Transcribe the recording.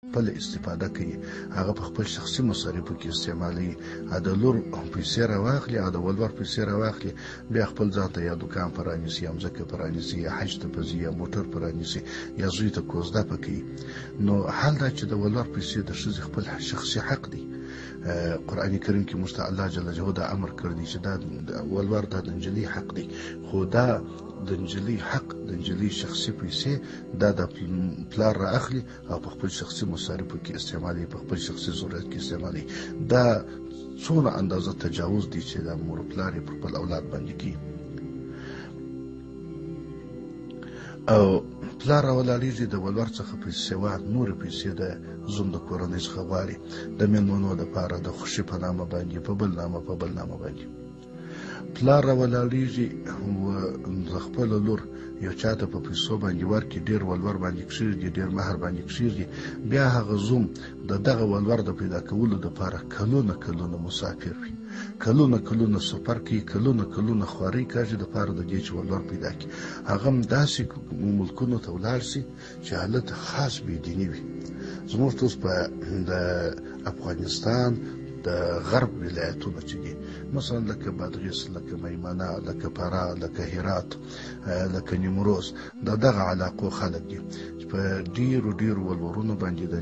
خپل استفاده کوي، هغه په خپل شخصي مصارفو کې استعمالوي. د لور پیسې راواخلي او د ولور پیسې راواخلي، بیا خپل ځان ته یا دوکان پرانیسي، یا مځکه پرانیسي، یا حج ته په ځي، یا موټر پرانیسي، یا زوی ته کوزده پکوي. نو حال دا چې د ولور پیسې د ښځې خپل شخصي حق دی. قرآن کریم کې موږ ته الله جل جلاله دا امر کړی چې دا ولور دا د نجلۍ حق دی، خو دا د نجلۍ حق، د نجلۍ شخصي پیسې دا د پلار را اخلي او په خپل شخصي مصارفو کې استعمالوي، په خپل شخصي ضرورت کې استعمالوي. دا څونه اندازه تجاوز دی چې د مور پلار یې پر خپل اولاد باندې کوي. او پلار راولاړېږي د ولور څخه پیسې سوا نورې پیسې د زوم د کورنۍ څخه غواړي د مېلمنو دپاره د خوښي په نامه باندې، په بل نامه باندې. پلار راولاړېږي د خپله لور یو چاته په پیسو باندې ورکړي، ډېر ولور باندې کښېږدي، ډېر مهر باندې کښېږدي، بیا هغه زوم د دغه ولور د پیدا کولو دپاره کلونه مسافر وي، کلونه سفر کوي، کلونه خوارۍ کاږي دپاره د دې چې ولور پیدا کړي. هغه هم داسې ملکونو ته ولاړ سي چې هلته خاص بېدیني وي. زموږ اوس په د افغانستان د غرب ولایتونه چې دي، مثلا لکه بادغیس، لکه میمنه، لکه فراه، لکه هرات، لکه نیمروز، دغه علاقو خلک دي چې په ډیرو ولورونو باندې د